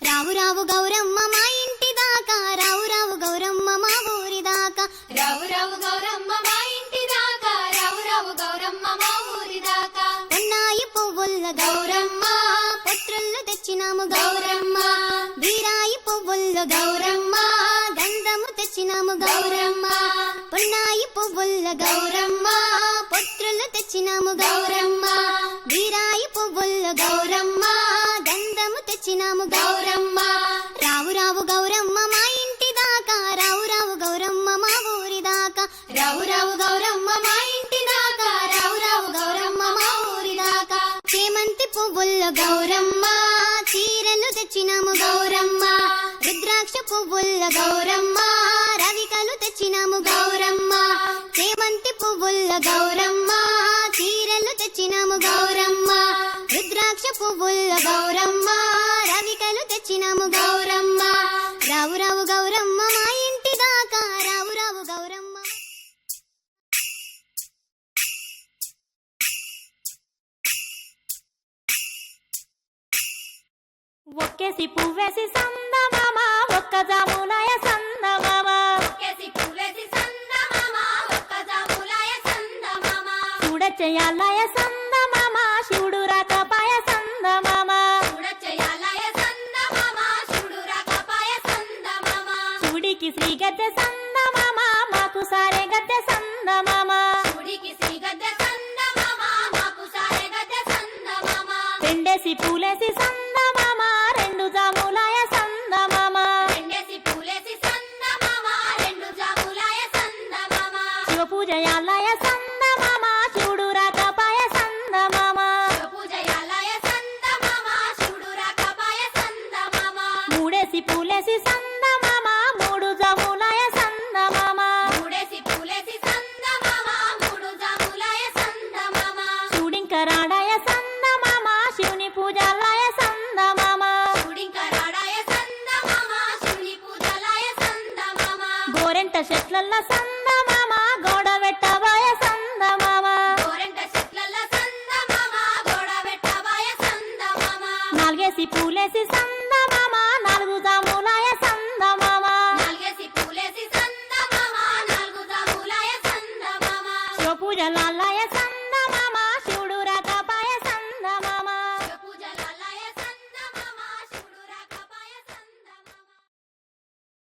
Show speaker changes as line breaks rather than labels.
రావు రావు గౌరమ్మ మా ఇంటి దాకా, రావు రావు గౌరమ్మ మా ఊరి దాకా,
రావు రావు గౌరమ్మ మా ఇంటి దాకా, రావు రావు గౌరమ్మ మా ఊరి దాకా.
ఉన్నాయి పువ్వుల్ల
గౌరమ్మ
పత్రులు తెచ్చినాము
గౌరమ్మ,
బీరాయి పువ్వుల్లో
గౌరమ్మ
గంధము తెచ్చినాము
గౌరమ్మ,
ఉన్నాయి పువ్వుల్ల
గౌరమ్మ
పత్రులు తెచ్చినాము
గౌరమ్మ,
బీరాయి పువ్వుల్లో
గౌరమ్మ
గంధము తెచ్చినాము
గౌరమ్మ.
రావు రావు గౌరమ్మ మా ఇంటి దాకా, రావు రావు గౌరమ్మ మా ఊరి దాకా,
రావు రావు గౌరమ్మ మా ఇంటి దాకా, రావు రావు గౌరమ్మ మా ఊరి దాకా.
చేమంతి పువ్వుల్లో
గౌరమ్మ
చీరలు తెచ్చినాము
గౌరమ్మ,
రుద్రాక్ష పువ్వుల్లో
గౌరమ్మ
రవికలు తెచ్చినాము
గౌరమ్మ,
చేమంతి పువ్వుల్లో
గౌరమ్మ
చీరలు తెచ్చినాము
గౌరమ్మ,
రుద్రాక్ష పువ్వుల్లో
గౌరమ్మ
రవికలు తెచ్చినాము
గౌరమ్మ.
రావు రావు గౌరమ్మ మా ఇంటి దాకా, రావు రావు గౌరమ్మ.
ఒక్కేసి పువ్వేసి సందమామ, ఒక్క జాములాయ సందమామ,
ఒక్కేసి పువ్వేసి సందమామ, ఒక్క జాములాయ సందమామ,
చూడచెయ్యాలాయ సందమామ, శివుడు రాకపాయ సందమామ,
చూడచెయ్యాలాయ సందమామ, శివుడు రాకపాయ సందమామ,
శివుడికి శ్రీ గద్దె సందమామ, మాకు సారే గద్దె సందమామ,
శివుడికి శ్రీ గద్దె సందమామ, మాకు సారె గద్దె సందమామ,
రెండేసి పూలేసి సందమామ, రెండు జాములాయ సందమామ,
రెండేసి పూలేసి సందమామ, రెండు జాములాయ సందమామ,
శివ పూజయాలాయ సందమామ, శివుడు రాకపాయ సందమామ,
శివ పూజయాలాయ సందమామ, శివుడు రాకపాయ సందమామ,
మూడేసి పూలేసి సందమామ, మూడు జాములాయ సందమామ,
మూడేసి పూలేసి సందమామ, మూడు జాములాయ సందమామ,
శివుడింకరాడాయ సందమామ, శివుని పూజాలాయ సందమామ,
శివుడింకరాడాయ సందమామ, శివుని పూజలాయ సందమామ,
గోరెంట చెట్లల్ల సందమామ, గోడ పెట్టవ